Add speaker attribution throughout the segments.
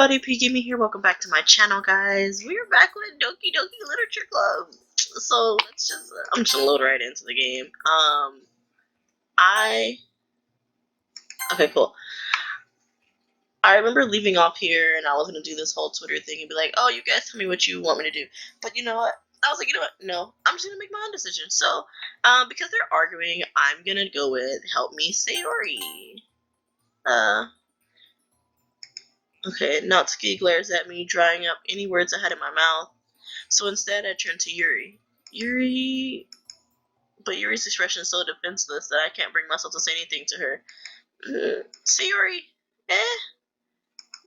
Speaker 1: everybody, PGimmie here. Welcome back to my channel, guys. We're back with Doki Literature Club. So let's just, I'm just gonna load right into the game. Okay, cool. I remember leaving off here and I was gonna do this whole Twitter thing and be like, oh, you guys tell me what you want me to do. But you know what? I was like, you know what? No, I'm just gonna make my own decision. So, because they're arguing, I'm gonna go with help me, Sayori. Okay, Natsuki glares at me, drying up any words I had in my mouth. So instead, I turn to Yuri. But Yuri's expression is so defenseless that I can't bring myself to say anything to her. Sayori,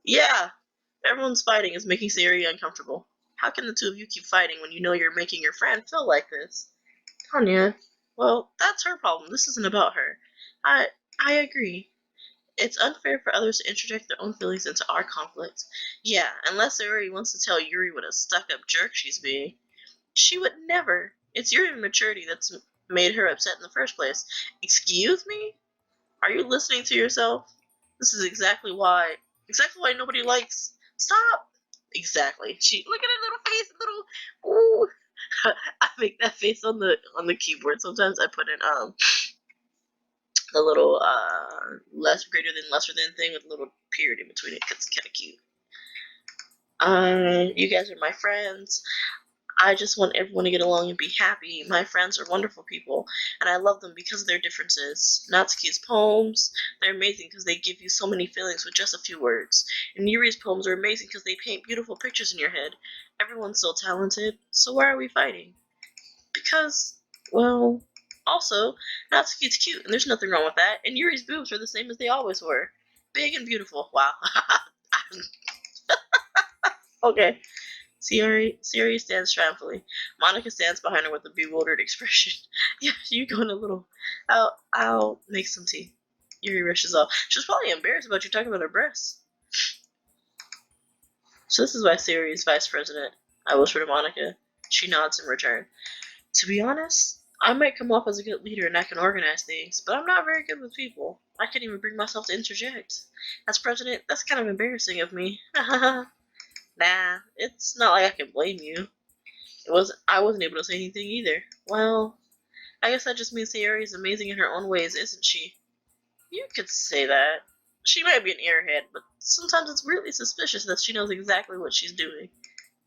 Speaker 1: yeah. Everyone's fighting is making Sayori uncomfortable. How can the two of you keep fighting when you know you're making your friend feel like this? Tanya, well, that's her problem. This isn't about her. I agree. It's unfair for others to interject their own feelings into our conflict. Yeah, unless Sayori wants to tell Yuri what a stuck-up jerk she's being. She would never. It's your immaturity that's made her upset in the first place. Excuse me? Are you listening to yourself? This is exactly why nobody likes. Stop. Exactly. She look at her little face, little. Ooh. I make that face on the keyboard. Sometimes I put in the little less greater than lesser than thing with a little period in between it. It's kind of cute. You guys are my friends. I just want everyone to get along and be happy. My friends are wonderful people, and I love them because of their differences. Natsuki's poems, they're amazing because they give you so many feelings with just a few words. And Yuri's poems are amazing because they paint beautiful pictures in your head. Everyone's so talented, so why are we fighting? Because, well, also, Natsuki's cute, and there's nothing wrong with that, and Yuri's boobs are the same as they always were. Big and beautiful. Wow. Okay. Sayori stands triumphantly. Monica stands behind her with a bewildered expression. Yeah, you going a little. I'll make some tea. Yuri rushes off. She's probably embarrassed about you talking about her breasts. So this is why Sayori is vice president. I whisper to Monica. She nods in return. To be honest, I might come off as a good leader and I can organize things, but I'm not very good with people. I can't even bring myself to interject. As president, that's kind of embarrassing of me. Nah, it's not like I can blame you. I wasn't able to say anything either. Well, I guess that just means Sayori is amazing in her own ways, isn't she? You could say that. She might be an airhead, but sometimes it's really suspicious that she knows exactly what she's doing.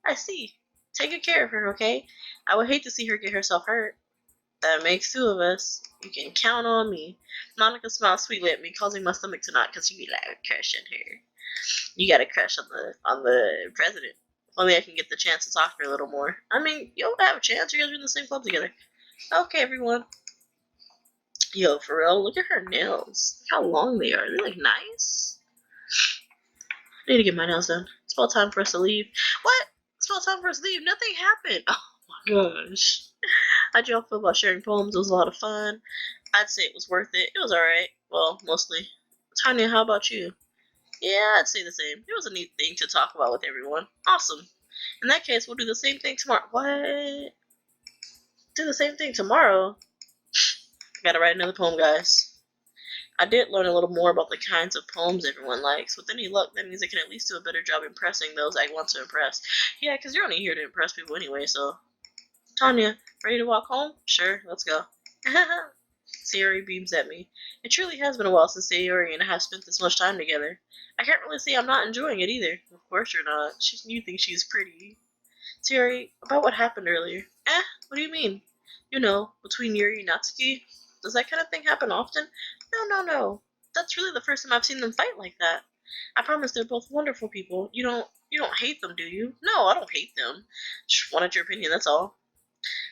Speaker 1: I see. Take good care of her, okay? I would hate to see her get herself hurt. That makes two of us. You can count on me. Monica smiles sweetly at me, causing my stomach to knot because you be like a crush on her. You got a crush on the president. If only I can get the chance to talk to her a little more. I mean, you'll have a chance. You guys are in the same club together. Okay, everyone. Yo, for real, look at her nails. Look how long they are. They're like nice. I need to get my nails done. It's about time for us to leave. What? It's about time for us to leave. Nothing happened. Oh my gosh. How'd y'all feel about sharing poems? It was a lot of fun. I'd say it was worth it. It was alright. Well, mostly. Tanya, how about you? Yeah, I'd say the same. It was a neat thing to talk about with everyone. Awesome. In that case, we'll do the same thing tomorrow. What? Do the same thing tomorrow? I gotta write another poem, guys. I did learn a little more about the kinds of poems everyone likes. With any luck, that means I can at least do a better job impressing those I want to impress. Yeah, because you're only here to impress people anyway, so. Tanya, ready to walk home? Sure, let's go. Sayori beams at me. It truly has been a while since Sayori and I have spent this much time together. I can't really say I'm not enjoying it either. Of course you're not. You think she's pretty. Sayori, about what happened earlier. What do you mean? You know, between Yuri and Natsuki. Does that kind of thing happen often? No. That's really the first time I've seen them fight like that. I promise they're both wonderful people. You don't hate them, do you? No, I don't hate them. Just wanted your opinion, that's all.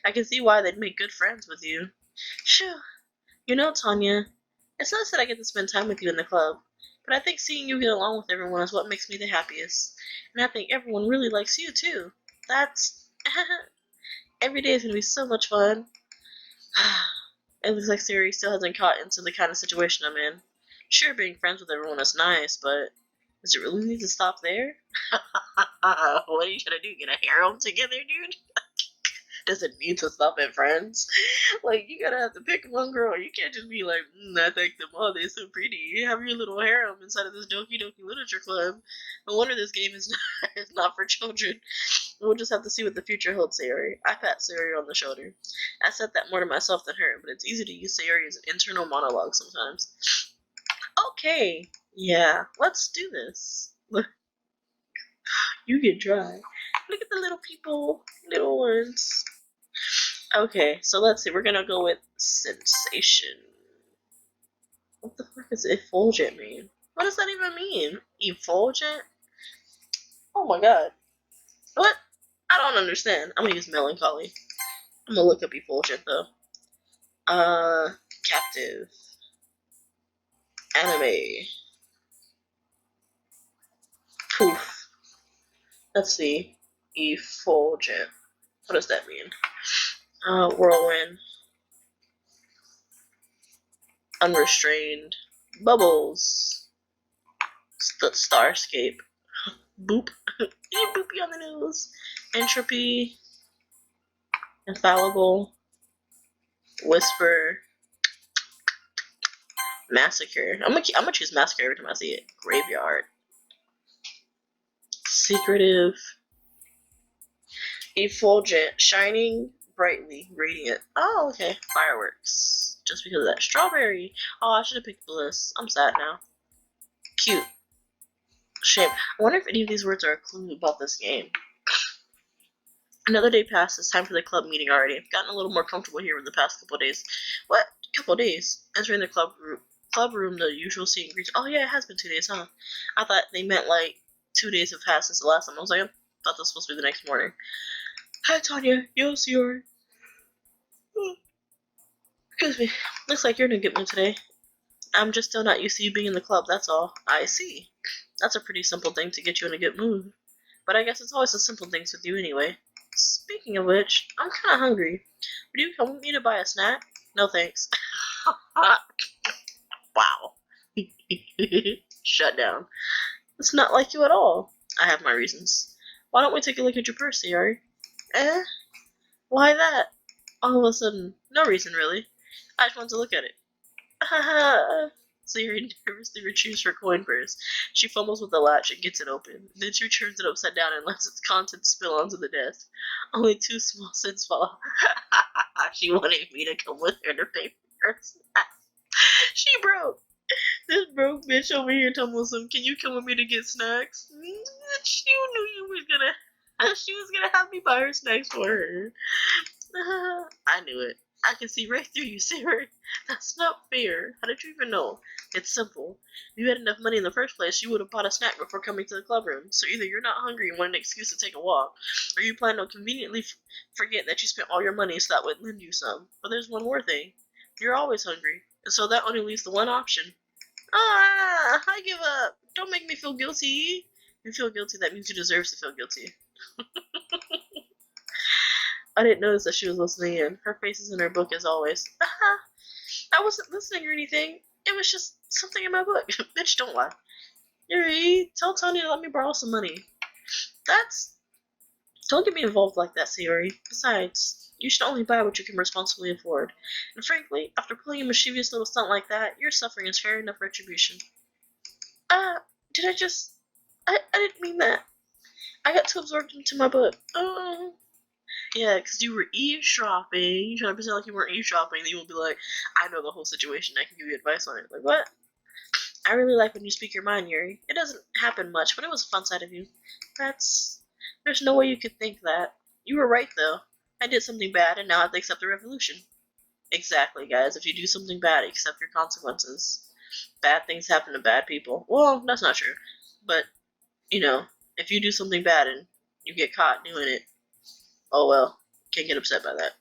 Speaker 1: I can see why they'd make good friends with you. Phew. You know, Tanya, it's nice that I get to spend time with you in the club, but I think seeing you get along with everyone is what makes me the happiest. And I think everyone really likes you, too. That's... Every day is going to be so much fun. It looks like Sayori still hasn't caught into the kind of situation I'm in. Sure, being friends with everyone is nice, but does it really need to stop there? What are you trying to do? Get a harem together, dude? doesn't mean to stop at friends. Like, you gotta have to pick one girl. You can't just be like, I think them all, they're so pretty. You have your little harem inside of this Doki Doki Literature Club. No wonder this game is not, is not for children. We'll just have to see what the future holds, Sayori. I pat Sayori on the shoulder. I said that more to myself than her, but it's easy to use Sayori as an internal monologue sometimes. Okay, yeah, let's do this. Look, you get dry. Look at the little people, little ones. Okay, so let's see. We're gonna go with sensation. What the fuck does effulgent mean? What does that even mean? Effulgent? Oh my god. What? I don't understand. I'm gonna use melancholy. I'm gonna look up effulgent though. Captive. Anime. Poof. Let's see. Effulgent. What does that mean? Whirlwind. Unrestrained. Bubbles. Starscape. Boop. Boopy on the nose. Entropy. Infallible. Whisper. Massacre. I'm gonna choose massacre every time I see it. Graveyard. Secretive. Effulgent. Shining brightly. Radiant. Oh, okay. Fireworks. Just because of that. Strawberry. Oh, I should have picked Bliss. I'm sad now. Cute. Shame. I wonder if any of these words are a clue about this game. Another day passed. It's time for the club meeting already. I've gotten a little more comfortable here in the past couple of days. What? Couple of days? Entering the club room, the usual scene greets. Oh yeah, it has been 2 days, huh? I thought they meant like 2 days have passed since the last time. I was like, I thought this was supposed to be the next morning. Hi, Tanya. Yo, Sayori. Excuse me. Looks like you're in a good mood today. I'm just still not used to you being in the club, that's all. I see. That's a pretty simple thing to get you in a good mood. But I guess it's always the simple things with you anyway. Speaking of which, I'm kinda hungry. Would you come with me to buy a snack? No thanks. Wow. Shut down. It's not like you at all. I have my reasons. Why don't we take a look at your purse, Sayori? Eh? Why that? All of a sudden, no reason really. I just wanted to look at it. Sayori nervously retrieves her coin purse. She fumbles with the latch and gets it open. Then she turns it upside down and lets its contents spill onto the desk. Only 2 small cents fall. She wanted me to come with her to pay for her snack. She broke. This broke bitch over here told me some. Can you come with me to get snacks? She knew you was gonna. She was gonna have me buy her snacks for her. I knew it. I can see right through you, Sarah. That's not fair. How did you even know? It's simple. If you had enough money in the first place, you would have bought a snack before coming to the club room. So either you're not hungry and want an excuse to take a walk, or you plan to conveniently forget that you spent all your money so that would lend you some. But there's one more thing. You're always hungry. And so that only leaves the one option. Ah, I give up. Don't make me feel guilty. You feel guilty, that means you deserve to feel guilty. I didn't notice that she was listening in. Her face is in her book as always. I wasn't listening or anything. It was just something in my book. Bitch, don't lie. Yuri, tell Tony to let me borrow some money. Don't get me involved like that, Sayori. Besides, you should only buy what you can responsibly afford. And frankly, after pulling a mischievous little stunt like that, your suffering is fair enough retribution. Did I just... I didn't mean that. I got too absorbed into my book. Oh... Yeah, because you were eavesdropping. You trying to pretend like you weren't eavesdropping, then you will be like, I know the whole situation, I can give you advice on it. Like, what? I really like when you speak your mind, Yuri. It doesn't happen much, but it was a fun side of you. There's no way you could think that. You were right, though. I did something bad, and now I have to accept the revolution. Exactly, guys. If you do something bad, accept your consequences. Bad things happen to bad people. Well, that's not true. But, if you do something bad and you get caught doing it, oh well, can't get upset by that.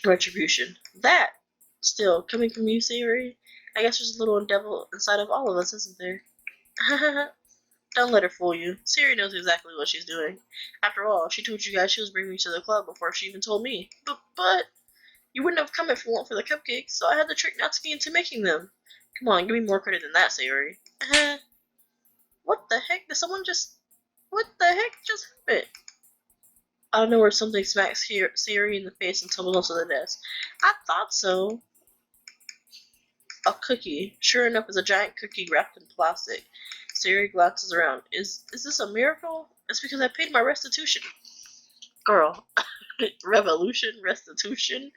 Speaker 1: Retribution. That, still, coming from you, Sayori, I guess there's a little devil inside of all of us, isn't there? Don't let her fool you. Sayori knows exactly what she's doing. After all, she told you guys she was bringing me to the club before she even told me. But you wouldn't have come if it weren't for the cupcakes, so I had to trick Natsuki into making them. Come on, give me more credit than that, Sayori. What the heck? What the heck just happened? I don't know where something smacks Siri in the face and tumbles onto the desk. I thought so. A cookie. Sure enough, it's a giant cookie wrapped in plastic. Siri glances around. Is this a miracle? It's because I paid my restitution. Girl. Revolution, restitution.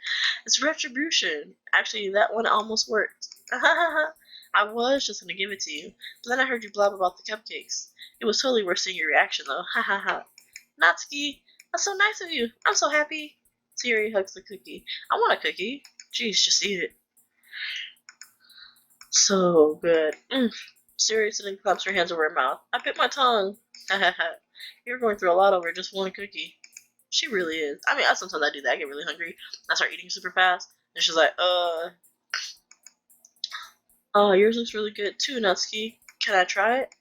Speaker 1: It's retribution. Actually, that one almost worked. I was just gonna give it to you, but then I heard you blab about the cupcakes. It was totally worth seeing your reaction, though. Ha ha ha. Natsuki, that's so nice of you. I'm so happy. Siri hugs the cookie. I want a cookie. Jeez, just eat it. So good. Siri sitting claps her hands over her mouth. I bit my tongue. Ha ha ha. You're going through a lot over just one cookie. She really is. I mean, sometimes I do that. I get really hungry. I start eating super fast. And she's like, yours looks really good too, Natsuki. Can I try it?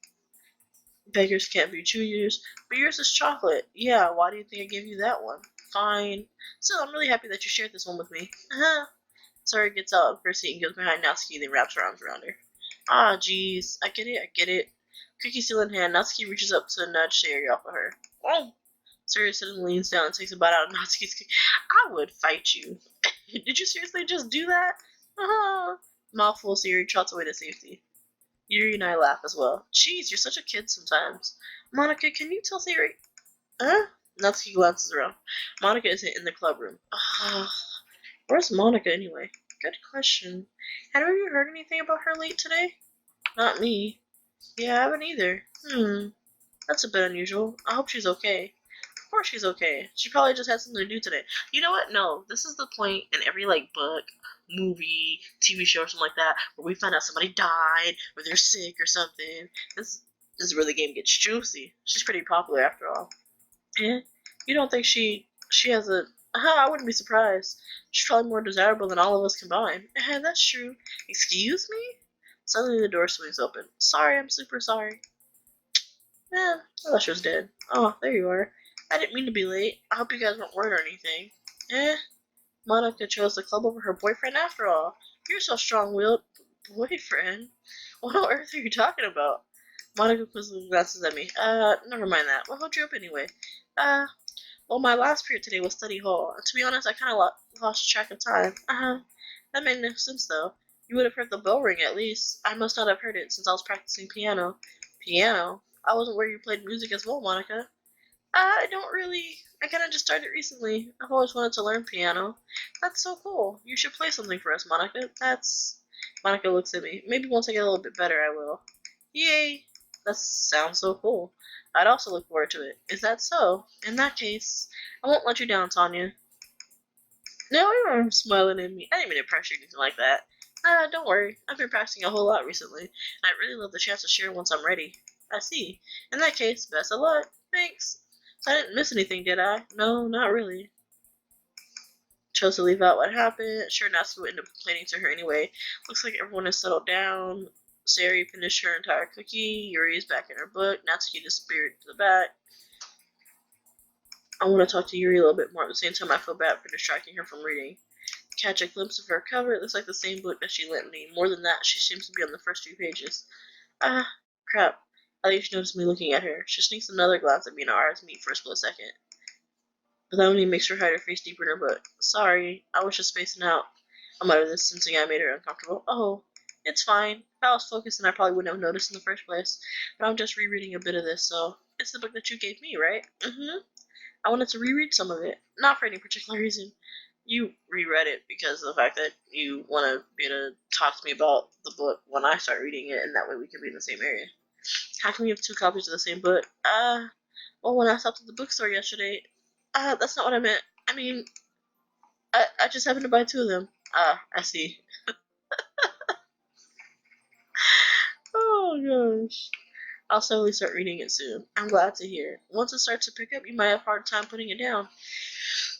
Speaker 1: Beggars can't be choosers. But yours is chocolate. Yeah, why do you think I gave you that one? Fine. Still, I'm really happy that you shared this one with me. Sari gets out of her seat and goes behind Natsuki, then wraps her arms around her. Ah, jeez. I get it. Cookie still in hand, Natsuki reaches up to nudge Sari off of her. Oh! Sari suddenly leans down and takes a bite out of Natsuki's cookie. I would fight you. Did you seriously just do that? Mouthful, Siri trots away to safety. Yuri and I laugh as well. Jeez, you're such a kid sometimes. Monica, can you tell Siri? Huh? Natsuki glances around. Monica isn't in the club room. Where's Monica anyway? Good question. Have you heard anything about her late today? Not me. Yeah, I haven't either. That's a bit unusual. I hope she's okay. Of course she's okay. She probably just had something to do today. You know what? No, this is the point in every book, movie, TV show, or something like that, where we find out somebody died, or they're sick, or something. This is where the game gets juicy. She's pretty popular after all. Eh? You don't think she has a? I wouldn't be surprised. She's probably more desirable than all of us combined. That's true. Excuse me? Suddenly the door swings open. Sorry, I'm super sorry. I thought she was dead. Oh, there you are. I didn't mean to be late. I hope you guys weren't worried or anything. Monica chose the club over her boyfriend after all. You're so strong-willed. Boyfriend? What on earth are you talking about? Monica quizzically glances at me. Never mind that. What held you up anyway? Well, my last period today was study hall. To be honest, I kind of lost track of time. That made no sense, though. You would have heard the bell ring, at least. I must not have heard it, since I was practicing piano. Piano? I wasn't where you played music as well, Monica. I don't really. I kind of just started recently. I've always wanted to learn piano. That's so cool. You should play something for us, Monica. Monica looks at me. Maybe once I get a little bit better, I will. Yay! That sounds so cool. I'd also look forward to it. Is that so? In that case, I won't let you down, Tanya. No, you're smiling at me. I didn't mean to pressure you or anything like that. Don't worry. I've been practicing a whole lot recently, and I'd really love the chance to share once I'm ready. I see. In that case, best of luck. Thanks. So I didn't miss anything, did I? No, not really. Chose to leave out what happened. Sure, Natsuki would end up complaining to her anyway. Looks like everyone has settled down. Sari finished her entire cookie. Yuri is back in her book. Natsuki disappeared to the back. I want to talk to Yuri a little bit more. At the same time, I feel bad for distracting her from reading. Catch a glimpse of her cover. It looks like the same book that she lent me. More than that, she seems to be on the first few pages. Crap. At least she noticed me looking at her. She sneaks another glance at me and our eyes meet for a split second. But that only makes her hide her face deeper in her book. Sorry, I was just spacing out. I muttered this, sensing I made her uncomfortable. Oh, it's fine. If I was focused, then I probably wouldn't have noticed in the first place. But I'm just rereading a bit of this, so it's the book that you gave me, right? I wanted to reread some of it, not for any particular reason. You reread it because of the fact that you want to be able to talk to me about the book when I start reading it, and that way we can be in the same area. How can we have two copies of the same book? Well, when I stopped at the bookstore yesterday, that's not what I meant. I mean, I just happened to buy two of them. I see. Oh gosh. I'll slowly start reading it soon. I'm glad to hear. Once it starts to pick up, you might have a hard time putting it down.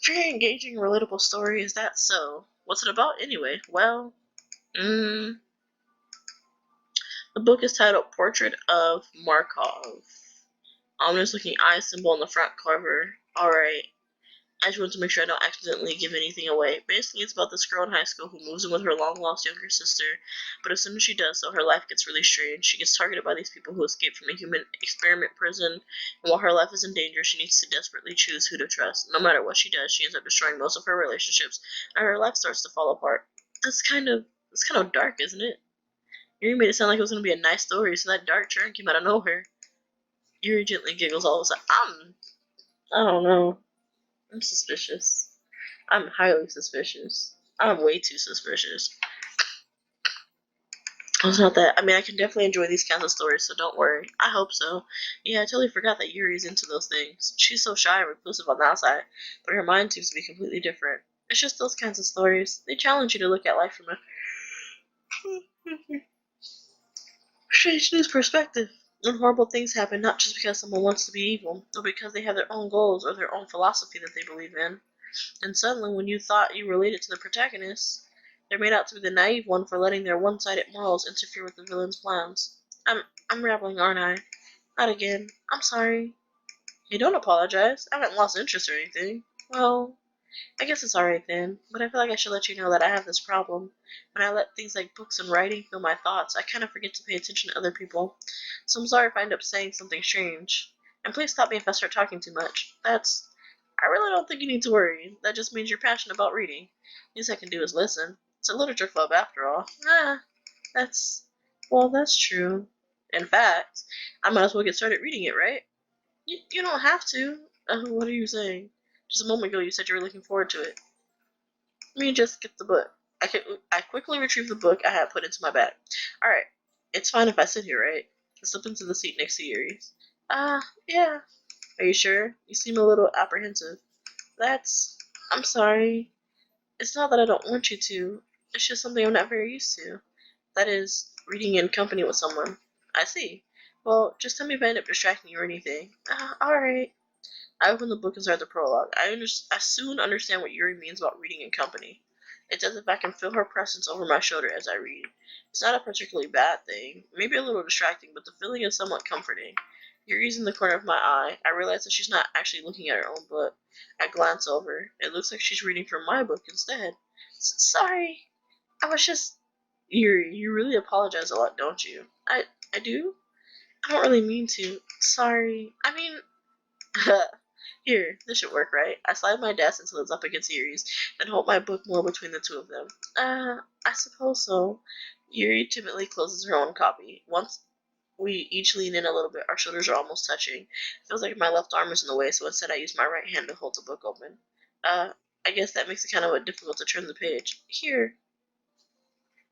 Speaker 1: Very engaging, relatable story, is that so? What's it about anyway? Well, the book is titled Portrait of Markov. Ominous looking eye symbol on the front cover. Alright. I just want to make sure I don't accidentally give anything away. Basically, it's about this girl in high school who moves in with her long-lost younger sister, but as soon as she does so, her life gets really strange. She gets targeted by these people who escaped from a human experiment prison, and while her life is in danger, she needs to desperately choose who to trust. No matter what she does, she ends up destroying most of her relationships, and her life starts to fall apart. That's kind of dark, isn't it? Yuri made it sound like it was going to be a nice story, so that dark turn came out of nowhere. Yuri gently giggles all of a sudden. I don't know. I'm suspicious. I'm highly suspicious. I'm way too suspicious. It's not that. I mean, I can definitely enjoy these kinds of stories, so don't worry. I hope so. Yeah, I totally forgot that Yuri's into those things. She's so shy and reclusive on the outside, but her mind seems to be completely different. It's just those kinds of stories. They challenge you to look at life from a strange new perspective. And horrible things happen not just because someone wants to be evil, or because they have their own goals or their own philosophy that they believe in. And suddenly, when you thought you related to the protagonists, they're made out to be the naive one for letting their one-sided morals interfere with the villain's plans. I'm rambling, aren't I? Not again. I'm sorry. Hey, don't apologize. I haven't lost interest or anything. Well, I guess it's alright then, but I feel like I should let you know that I have this problem. When I let things like books and writing fill my thoughts, I kind of forget to pay attention to other people. So I'm sorry if I end up saying something strange. And please stop me if I start talking too much. I really don't think you need to worry. That just means you're passionate about reading. Least I can do is listen. It's a literature club after all. That's, that's true. In fact, I might as well get started reading it, right? You don't have to. What are you saying? Just a moment ago you said you were looking forward to it. Let me just get the book. I quickly retrieved the book I had put into my bag. Alright, it's fine if I sit here, right? I slip into the seat next to Yuri's. Yeah. Are you sure? You seem a little apprehensive. I'm sorry. It's not that I don't want you to. It's just something I'm not very used to. That is, reading in company with someone. I see. Well, just tell me if I end up distracting you or anything. Alright. I open the book and start the prologue. I soon understand what Yuri means about reading in company. It's as if I can feel her presence over my shoulder as I read. It's not a particularly bad thing, maybe a little distracting, but the feeling is somewhat comforting. Yuri's in the corner of my eye. I realize that she's not actually looking at her own book. I glance over. It looks like she's reading from my book instead. Sorry, I was just... Yuri, you really apologize a lot, don't you? I do? I don't really mean to. Sorry. I mean... Here, this should work, right? I slide my desk until it's up against Yuri's, then hold my book more between the two of them. I suppose so. Yuri timidly closes her own copy. Once we each lean in a little bit, our shoulders are almost touching. It feels like my left arm is in the way, so instead I use my right hand to hold the book open. I guess that makes it kind of difficult to turn the page. Here.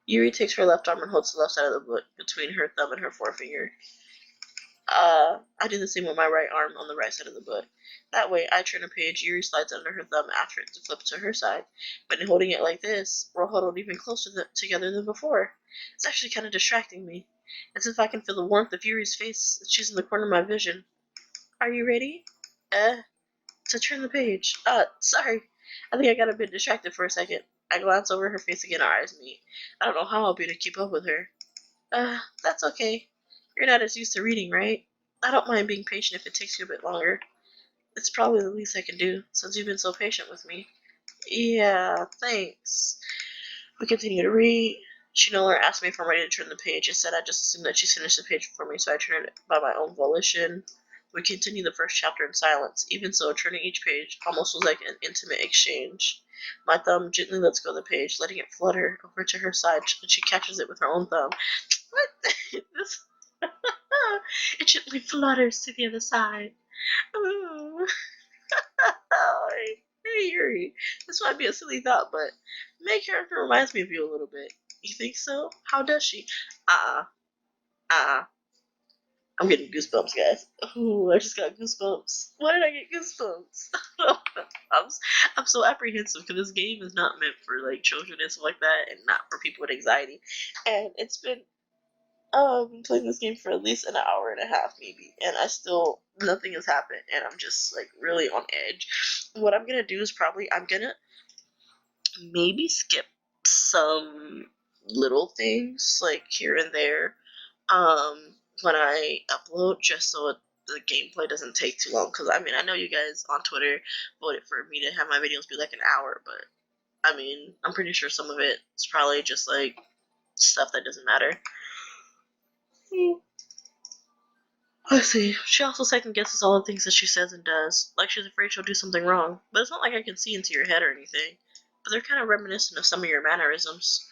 Speaker 1: Yuri takes her left arm and holds the left side of the book between her thumb and her forefinger. I do the same with my right arm on the right side of the book. That way, I turn a page, Yuri slides under her thumb after it to flip to her side. But in holding it like this, we're huddled even closer together than before. It's actually kind of distracting me. As if I can feel the warmth of Yuri's face. She's in the corner of my vision. Are you ready? To turn the page. Sorry. I think I got a bit distracted for a second. I glance over her face again, our eyes meet. I don't know how I'll be to keep up with her. That's okay. You're not as used to reading, right? I don't mind being patient if it takes you a bit longer. It's probably the least I can do, since you've been so patient with me. Yeah, thanks. We continue to read. She no longer asked me if I'm ready to turn the page. Instead, I just assumed that she's finished the page before me, so I turned it by my own volition. We continue the first chapter in silence. Even so, turning each page almost was like an intimate exchange. My thumb gently lets go of the page, letting it flutter over to her side, and she catches it with her own thumb. What? This... It gently flutters to the other side. Ooh. Hey, Yuri. This might be a silly thought, but May character reminds me of you a little bit. You think so? How does she? Uh-uh. Uh-uh. I'm getting goosebumps, guys. Ooh, I just got goosebumps. Why did I get goosebumps? I'm, I'm so apprehensive because this game is not meant for like children and stuff like that, and not for people with anxiety. And it's been playing this game for at least an hour and a half maybe, and nothing has happened, and I'm just like really on edge. What I'm gonna do is probably I'm gonna maybe skip some little things like here and there when I upload, just so the gameplay doesn't take too long. Because, I mean, I know you guys on Twitter voted for me to have my videos be like an hour, but, I mean, I'm pretty sure some of it is probably just, like, stuff that doesn't matter. Let's see. She also second guesses all the things that she says and does. Like she's afraid she'll do something wrong. But it's not like I can see into your head or anything. But they're kind of reminiscent of some of your mannerisms.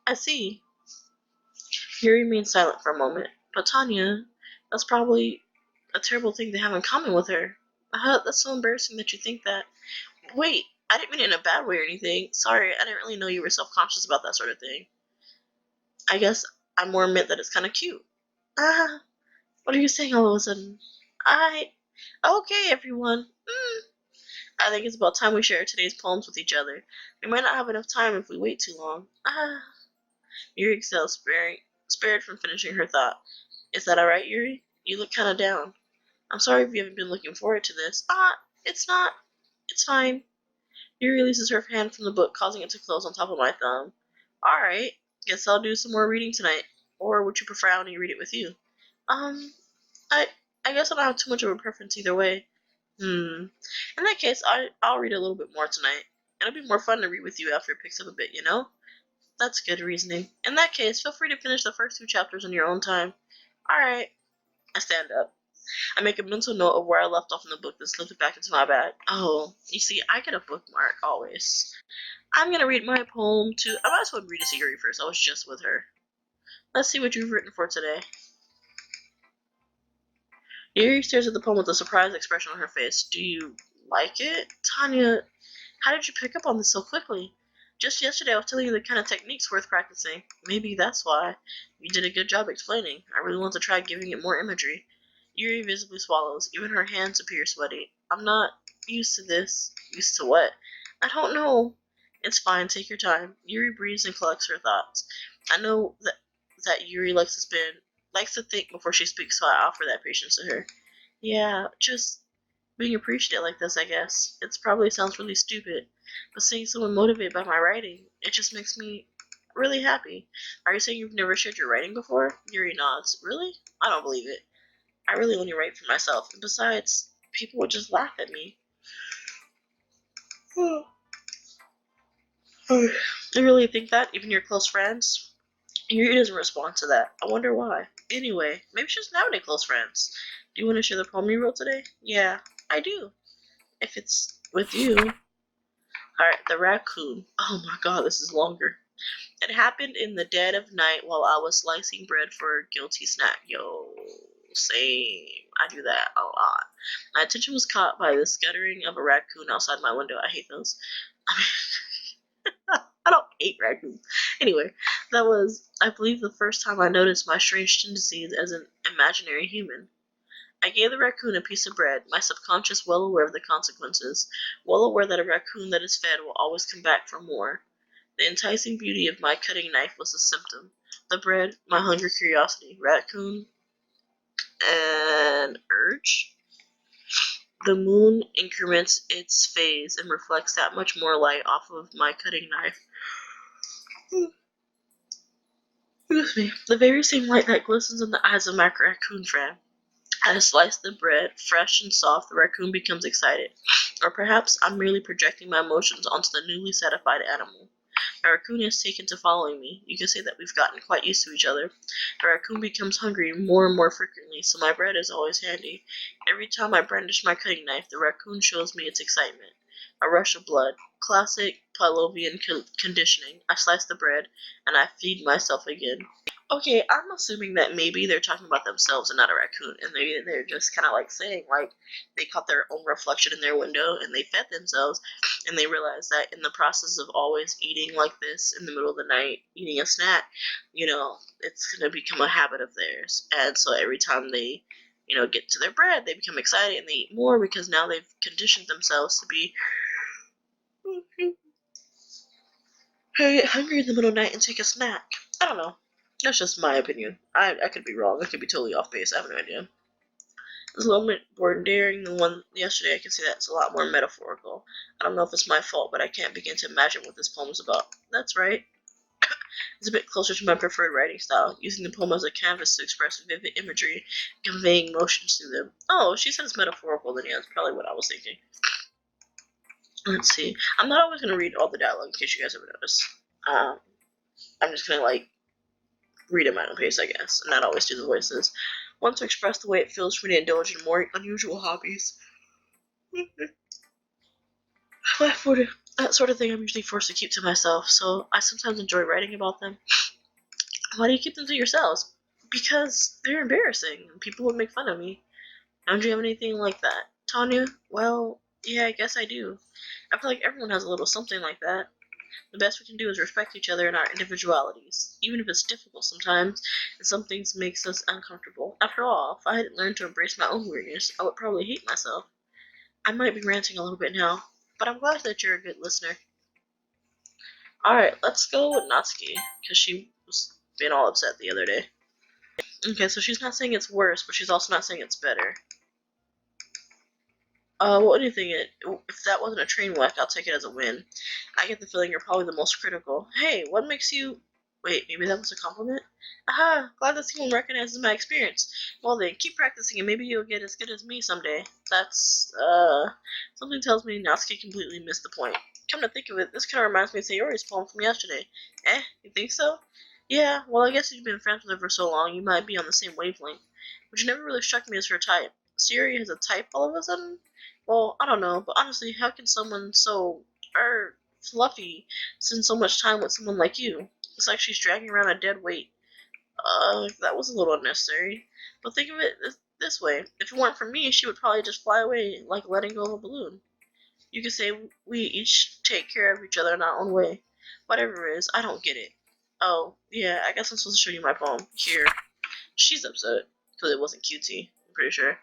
Speaker 1: I see. Yuri remained silent for a moment. But Tanya, that's probably a terrible thing to have in common with her. That's so embarrassing that you think that. Wait, I didn't mean it in a bad way or anything. Sorry, I didn't really know you were self-conscious about that sort of thing. I guess I more meant that it's kind of cute. Ah, what are you saying all of a sudden? Okay, everyone. I think it's about time we share today's poems with each other. We might not have enough time if we wait too long. Yuri exhaled, spared from finishing her thought. Is that alright, Yuri? You look kind of down. I'm sorry if you haven't been looking forward to this. It's not. It's fine. Yuri releases her hand from the book, causing it to close on top of my thumb. Alright, guess I'll do some more reading tonight. Or would you prefer I only read it with you? I I guess I don't have too much of a preference either way. In that case, I'll read a little bit more tonight. It'll be more fun to read with you after it picks up a bit, you know? That's good reasoning. In that case, feel free to finish the first 2 chapters on your own time. Alright. I stand up. I make a mental note of where I left off in the book, then slip it back into my bag. Oh, you see, I get a bookmark, always. I'm gonna read my poem to... I might as well read it to Yuri first. I was just with her. Let's see what you've written for today. Yuri stares at the poem with a surprised expression on her face. Do you like it? Tanya, how did you pick up on this so quickly? Just yesterday I was telling you the kind of techniques worth practicing. Maybe that's why. You did a good job explaining. I really want to try giving it more imagery. Yuri visibly swallows. Even her hands appear sweaty. I'm not used to this. Used to what? I don't know. It's fine, take your time. Yuri breathes and collects her thoughts. I know that Yuri likes to think before she speaks, so I offer that patience to her. Yeah, just being appreciated like this, I guess. It probably sounds really stupid, but seeing someone motivated by my writing, it just makes me really happy. Are you saying you've never shared your writing before? Yuri nods. Really? I don't believe it. I really only write for myself, and besides, people would just laugh at me. You really think that? Even your close friends? Yuri doesn't respond to that. I wonder why. Anyway, maybe she doesn't have any close friends. Do you want to share the poem you wrote today? Yeah, I do. If it's with you. Alright, the raccoon. Oh my god, this is longer. It happened in the dead of night while I was slicing bread for a guilty snack. Yo, same. I do that a lot. My attention was caught by the scuttering of a raccoon outside my window. I hate those. I don't hate raccoons. Anyway, that was, I believe, the first time I noticed my strange tendencies as an imaginary human. I gave the raccoon a piece of bread, my subconscious well aware of the consequences, well aware that a raccoon that is fed will always come back for more. The enticing beauty of my cutting knife was a symptom. The bread, my hunger, curiosity, raccoon, and urge. The moon increments its phase and reflects that much more light off of my cutting knife. Excuse me. The very same light that glistens in the eyes of my raccoon friend. As I slice the bread, fresh and soft, the raccoon becomes excited. Or perhaps I'm merely projecting my emotions onto the newly satisfied animal. The raccoon has taken to following me. You can say that we've gotten quite used to each other. The raccoon becomes hungry more and more frequently, so my bread is always handy. Every time I brandish my cutting knife, the raccoon shows me its excitement. A rush of blood. Classic Pavlovian conditioning. I slice the bread, and I feed myself again. Okay, I'm assuming that maybe they're talking about themselves and not a raccoon, and maybe they're just kind of like saying, like, they caught their own reflection in their window and they fed themselves, and they realized that in the process of always eating like this in the middle of the night, eating a snack, it's going to become a habit of theirs. And so every time they, get to their bread, they become excited and they eat more because now they've conditioned themselves to be get hungry in the middle of the night and take a snack. I don't know. That's just my opinion. I could be wrong. I could be totally off base. I have no idea. It's a little bit more endearing than one yesterday. I can see that it's a lot more metaphorical. I don't know if it's my fault, but I can't begin to imagine what this poem is about. That's right. It's a bit closer to my preferred writing style, using the poem as a canvas to express vivid imagery, conveying emotions through them. Oh, she said it's metaphorical, then yeah, that's probably what I was thinking. Let's see. I'm not always going to read all the dialogue, in case you guys ever noticed. I'm just going to, like, read at my own pace, I guess, and not always do the voices. Want to express the way it feels for me to indulge in more unusual hobbies. That sort of thing I'm usually forced to keep to myself, so I sometimes enjoy writing about them. Why do you keep them to yourselves? Because they're embarrassing, and people would make fun of me. Don't you have anything like that, Tanya? Well, yeah, I guess I do. I feel like everyone has a little something like that. The best we can do is respect each other and our individualities, even if it's difficult sometimes, and some things makes us uncomfortable. After all, if I hadn't learned to embrace my own weirdness, I would probably hate myself. I might be ranting a little bit now, but I'm glad that you're a good listener. Alright, let's go with Natsuki, because she was being all upset the other day. Okay, so she's not saying it's worse, but she's also not saying it's better. What do you think? If that wasn't a train wreck, I'll take it as a win. I get the feeling you're probably the most critical. Hey, what makes you... Wait, maybe that was a compliment? Aha, glad that someone recognizes my experience. Well then, keep practicing and maybe you'll get as good as me someday. That's, something tells me Natsuki completely missed the point. Come to think of it, this kind of reminds me of Sayori's poem from yesterday. Eh, you think so? Yeah, well I guess if you've been friends with her for so long, you might be on the same wavelength. But you never really struck me as her type. Sayori has a type all of a sudden? Well, I don't know, but honestly, how can someone so, fluffy spend so much time with someone like you? It's like she's dragging around a dead weight. That was a little unnecessary. But think of it this way. If it weren't for me, she would probably just fly away like letting go of a balloon. You could say we each take care of each other in our own way. Whatever it is, I don't get it. Oh, yeah, I guess I'm supposed to show you my poem. Here. She's upset because it wasn't cutesy. I'm pretty sure.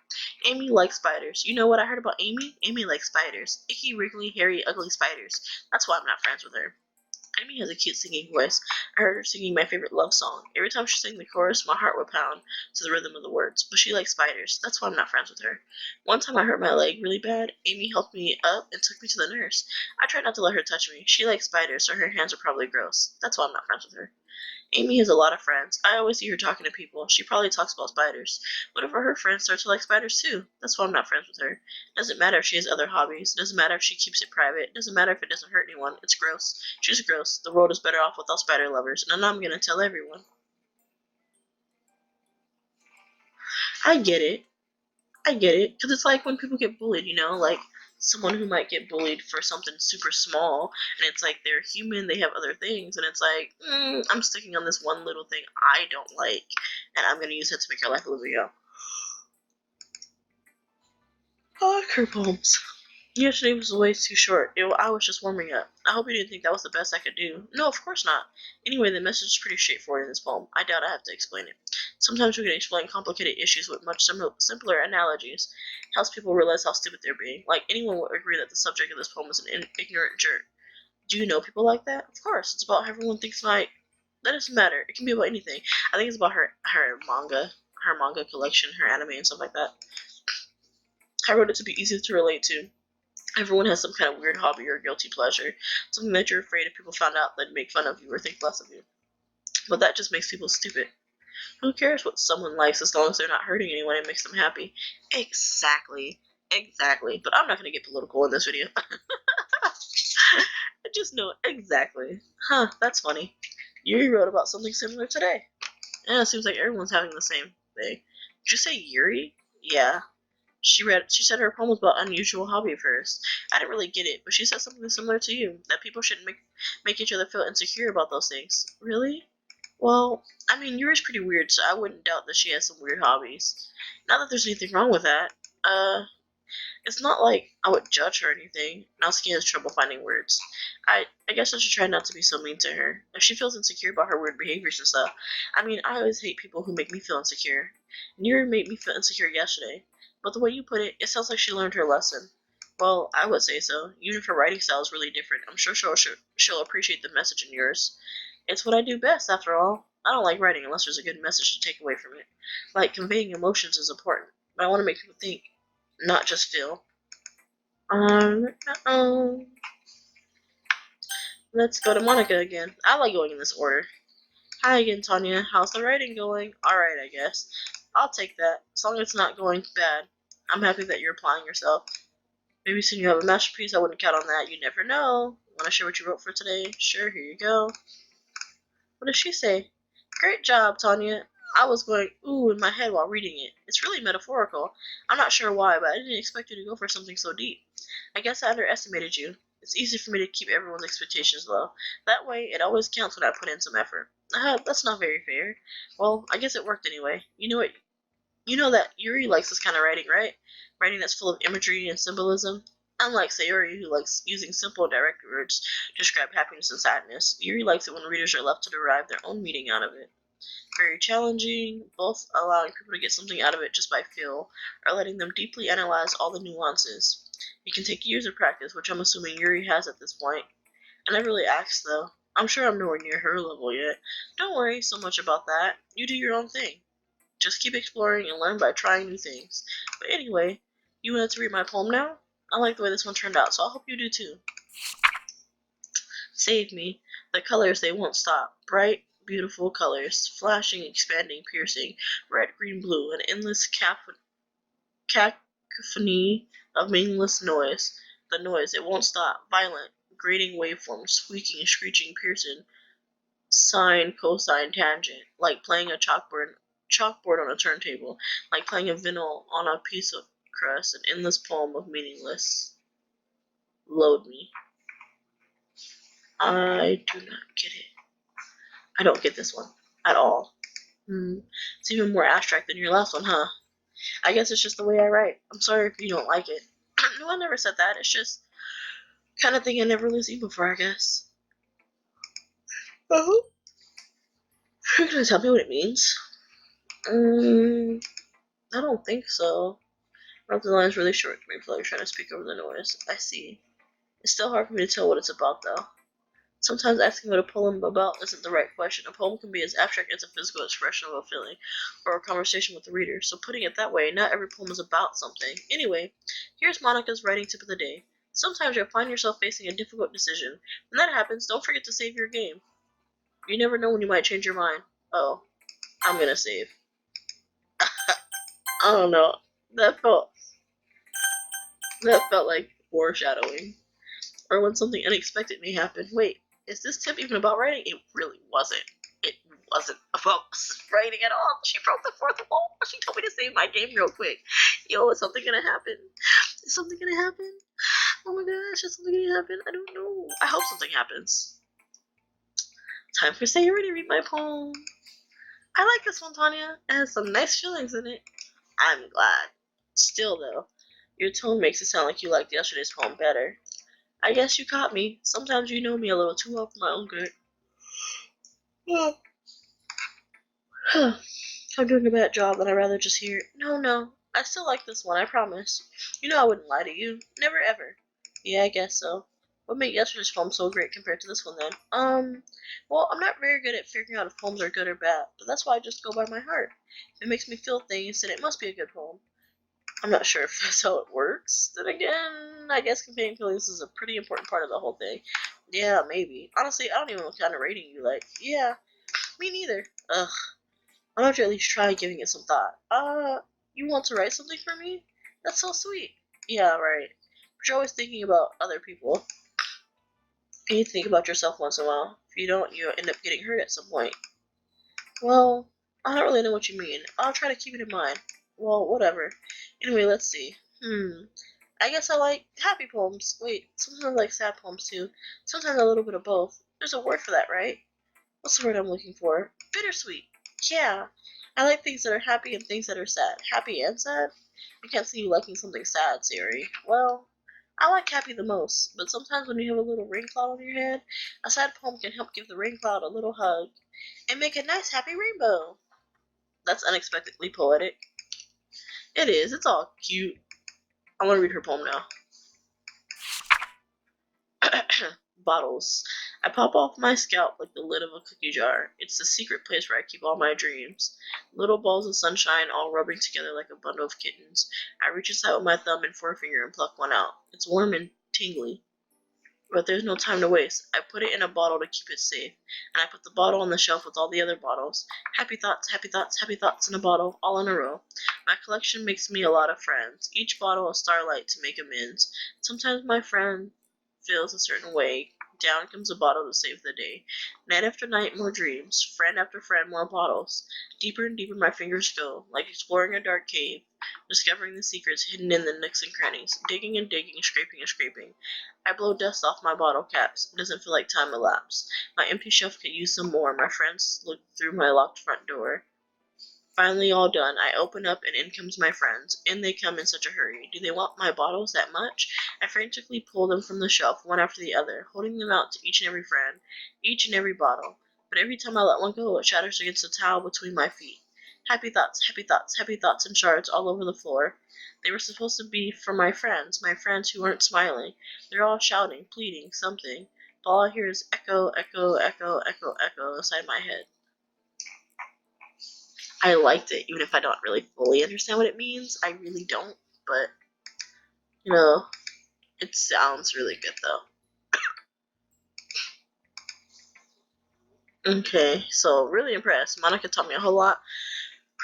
Speaker 1: Amy likes spiders. You know what I heard about Amy? Amy likes spiders. Icky, wriggly, hairy, ugly spiders. That's why I'm not friends with her. Amy has a cute singing voice. I heard her singing my favorite love song. Every time she sang the chorus, my heart would pound to the rhythm of the words. But she likes spiders. That's why I'm not friends with her. One time I hurt my leg really bad. Amy helped me up and took me to the nurse. I tried not to let her touch me. She likes spiders, so her hands are probably gross. That's why I'm not friends with her. Amy has a lot of friends. I always see her talking to people. She probably talks about spiders. What if her friends start to like spiders too? That's why I'm not friends with her. Doesn't matter if she has other hobbies. Doesn't matter if she keeps it private. Doesn't matter if it doesn't hurt anyone. It's gross. She's gross. The world is better off without spider lovers. And I'm gonna tell everyone. I get it. I get it. Because it's like when people get bullied, you know? Like, someone who might get bullied for something super small, and it's like they're human, they have other things, and it's like, I'm sticking on this one little thing I don't like, and I'm gonna use it to make your life a little hell. I like her poems. Yesterday was way too short. I was just warming up. I hope you didn't think that was the best I could do. No, of course not. Anyway, the message is pretty straightforward in this poem. I doubt I have to explain it. Sometimes we can explain complicated issues with much simpler analogies. Helps people realize how stupid they're being. Like, anyone would agree that the subject of this poem is an ignorant jerk. Do you know people like that? Of course. It's about how everyone thinks like... That doesn't matter. It can be about anything. I think it's about her manga collection, her anime, and stuff like that. I wrote it to be easy to relate to. Everyone has some kind of weird hobby or guilty pleasure, something that you're afraid if people found out they'd make fun of you or think less of you. But that just makes people stupid. Who cares what someone likes as long as they're not hurting anyone and makes them happy? Exactly. Exactly. But I'm not going to get political in this video. Just know exactly. Huh, that's funny. Yuri wrote about something similar today. Yeah, it seems like everyone's having the same thing. Did you say Yuri? Yeah. She said her poem was about unusual hobby of hers. I didn't really get it, but she said something similar to you, that people shouldn't make each other feel insecure about those things. Really? Well, I mean, Yuri's pretty weird, so I wouldn't doubt that she has some weird hobbies. Not that there's anything wrong with that. It's not like I would judge her or anything. Natsuki has trouble finding words. I guess I should try not to be so mean to her. If she feels insecure about her weird behaviors and stuff, I mean, I always hate people who make me feel insecure. Yuri made me feel insecure yesterday. But the way you put it, it sounds like she learned her lesson. Well, I would say so. Even if her writing style is really different, I'm sure she'll appreciate the message in yours. It's what I do best, after all. I don't like writing unless there's a good message to take away from it. Like, conveying emotions is important, but I want to make people think, not just feel. Uh-oh. Let's go to Monica again. I like going in this order. Hi again, Tanya. How's the writing going? Alright, I guess. I'll take that, as long as it's not going bad. I'm happy that you're applying yourself. Maybe soon you have a masterpiece. I wouldn't count on that. You never know. Want to share what you wrote for today? Sure, here you go. What does she say? Great job, Tanya. I was going ooh in my head while reading it. It's really metaphorical. I'm not sure why, but I didn't expect you to go for something so deep. I guess I underestimated you. It's easy for me to keep everyone's expectations low. That way, it always counts when I put in some effort. That's not very fair. Well, I guess it worked anyway. You know what? You know that Yuri likes this kind of writing, right? Writing that's full of imagery and symbolism. Unlike Sayori, who likes using simple, direct words to describe happiness and sadness, Yuri likes it when readers are left to derive their own meaning out of it. Very challenging, both allowing people to get something out of it just by feel, or letting them deeply analyze all the nuances. It can take years of practice, which I'm assuming Yuri has at this point. I never really asked, though. I'm sure I'm nowhere near her level yet. Don't worry so much about that. You do your own thing. Just keep exploring and learn by trying new things. But anyway, you wanted to read my poem now? I like the way this one turned out, so I hope you do too. Save me. The colors, they won't stop. Bright, beautiful colors. Flashing, expanding, piercing. Red, green, blue. An endless cacophony of meaningless noise. The noise, it won't stop. Violent, grating waveforms. Squeaking, screeching, piercing. Sine, cosine, tangent, like playing a chalkboard on a turntable, like playing a vinyl on a piece of crust, an endless poem of meaningless. Load me. I do not get it. I don't get this one at all. It's even more abstract than your last one, huh? I guess it's just the way I write. I'm sorry if you don't like it. No, I never said that. It's just kind of thing I never really seen before, I guess. Uh-huh. You're gonna tell me what it means? I don't think so. The line's really short to me, feel like you're trying to speak over the noise. I see. It's still hard for me to tell what it's about, though. Sometimes asking what a poem about isn't the right question. A poem can be as abstract as a physical expression of a feeling, or a conversation with the reader. So putting it that way, not every poem is about something. Anyway, here's Monica's writing tip of the day. Sometimes you'll find yourself facing a difficult decision. When that happens, don't forget to save your game. You never know when you might change your mind. Oh, I'm gonna save. I don't know. That felt like foreshadowing. Or when something unexpected may happen. Wait, is this tip even about writing? It really wasn't. It wasn't about writing at all. She broke the fourth wall. She told me to save my game real quick. Yo, is something gonna happen? Is something gonna happen? Oh my gosh, is something gonna happen? I don't know. I hope something happens. Time for Sayori to read my poem. I like this one, Tanya. It has some nice feelings in it. I'm glad. Still, though, your tone makes it sound like you liked yesterday's poem better. I guess you caught me. Sometimes you know me a little too well for my own good. I'm doing a bad job, and I'd rather just hear it. No. I still like this one, I promise. You know I wouldn't lie to you. Never ever. Yeah, I guess so. What made yesterday's poem so great compared to this one then? Well, I'm not very good at figuring out if poems are good or bad, but that's why I just go by my heart. If it makes me feel things, then it must be a good poem. I'm not sure if that's how it works. Then again, I guess conveying feelings is a pretty important part of the whole thing. Yeah, maybe. Honestly, I don't even know what kind of rating you like. Yeah, me neither. Ugh. I'll have to at least try giving it some thought. You want to write something for me? That's so sweet. Yeah, right. But you're always thinking about other people. You need to think about yourself once in a while. If you don't, you'll end up getting hurt at some point. Well, I don't really know what you mean. I'll try to keep it in mind. Well, whatever. Anyway, let's see. I guess I like happy poems. Wait, sometimes I like sad poems too. Sometimes a little bit of both. There's a word for that, right? What's the word I'm looking for? Bittersweet. Yeah. I like things that are happy and things that are sad. Happy and sad? I can't see you liking something sad, Siri. Well, I like happy the most, but sometimes when you have a little rain cloud on your head, a sad poem can help give the rain cloud a little hug and make a nice happy rainbow. That's unexpectedly poetic. It is. It's all cute. I want to read her poem now. Bottles. I pop off my scalp like the lid of a cookie jar. It's the secret place where I keep all my dreams. Little balls of sunshine all rubbing together like a bundle of kittens. I reach inside with my thumb and forefinger and pluck one out. It's warm and tingly. But there's no time to waste. I put it in a bottle to keep it safe, and I put the bottle on the shelf with all the other bottles. Happy thoughts, happy thoughts, happy thoughts in a bottle, all in a row. My collection makes me a lot of friends, each bottle a starlight to make amends. Sometimes my friend feels a certain way. Down comes a bottle to save the day. Night after night, more dreams. Friend after friend, more bottles. Deeper and deeper my fingers go, like exploring a dark cave, discovering the secrets hidden in the nooks and crannies, digging and digging, scraping and scraping. I blow dust off my bottle caps. It doesn't feel like time elapsed. My empty shelf could use some more. My friends look through my locked front door. Finally all done, I open up and in comes my friends. In they come in such a hurry. Do they want my bottles that much? I frantically pull them from the shelf, one after the other, holding them out to each and every friend, each and every bottle. But every time I let one go, it shatters against the towel between my feet. Happy thoughts, happy thoughts, happy thoughts in shards all over the floor. They were supposed to be for my friends who weren't smiling. They're all shouting, pleading, something. But all I hear is echo, echo, echo, echo, echo inside my head. I liked it, even if I don't really fully understand what it means. I really don't, but, you know, it sounds really good, though. Okay, so really impressed. Monica taught me a whole lot.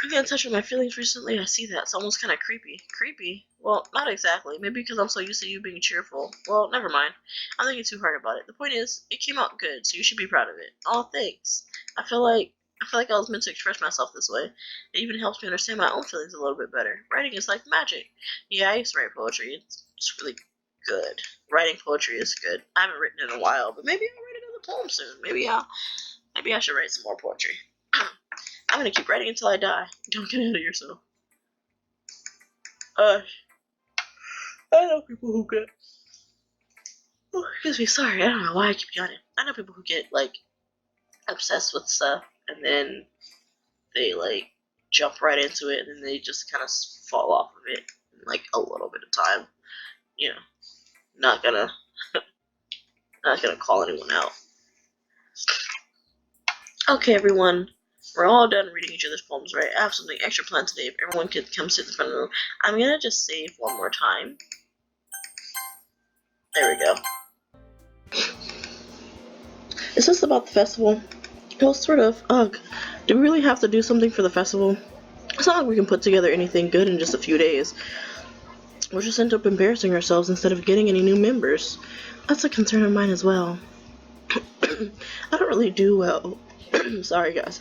Speaker 1: Really in touch with my feelings recently. I see that. It's almost kind of creepy. Creepy? Well, not exactly. Maybe because I'm so used to you being cheerful. Well, never mind. I'm thinking too hard about it. The point is, it came out good, so you should be proud of it. Oh, thanks. I feel like I was meant to express myself this way. It even helps me understand my own feelings a little bit better. Writing is like magic. Yeah, I used to write poetry. It's really good. Writing poetry is good. I haven't written in a while, but maybe I'll write another poem soon. Maybe I should write some more poetry. I'm gonna keep writing until I die. Don't get ahead of yourself. I know people who get. Oh, excuse me, sorry. I don't know why I keep yawning. I know people who get like obsessed with stuff and then they like jump right into it and then they just kind of fall off of it in like a little bit of time. You know, not gonna call anyone out. Okay, everyone. We're all done reading each other's poems, right? I have something extra planned today. If everyone could come sit in front of the room. I'm gonna just save one more time. There we go. Is this about the festival? Well, sort of. Ugh. Do we really have to do something for the festival? It's not like we can put together anything good in just a few days. We'll just end up embarrassing ourselves instead of getting any new members. That's a concern of mine as well. I don't really do well. Sorry, guys.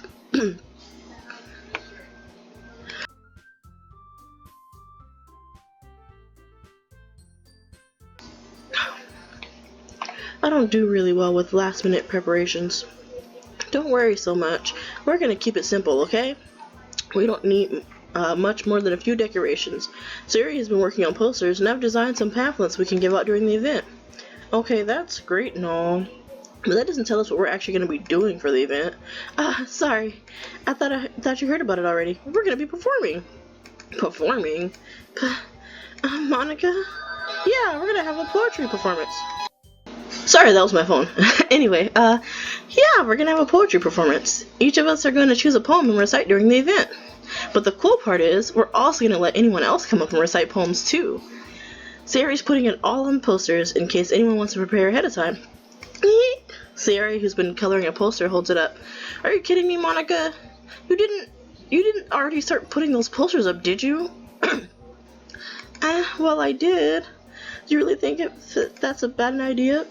Speaker 1: I don't do really well with last-minute preparations. Don't worry so much. We're gonna keep it simple, okay? We don't need much more than a few decorations. Siri has been working on posters, and I've designed some pamphlets we can give out during the event. Okay, that's great and all, but that doesn't tell us what we're actually going to be doing for the event. Sorry. I thought you heard about it already. We're going to be performing. Performing? Monica? Yeah, we're going to have a poetry performance. Sorry, that was my phone. Anyway, yeah, we're going to have a poetry performance. Each of us are going to choose a poem and recite during the event. But the cool part is, we're also going to let anyone else come up and recite poems too. Sari's putting it all on posters in case anyone wants to prepare ahead of time. Sari, who's been coloring a poster, holds it up. Are you kidding me, Monica? You didn't already start putting those posters up, did you? Well, I did. Do you really think that's a bad idea?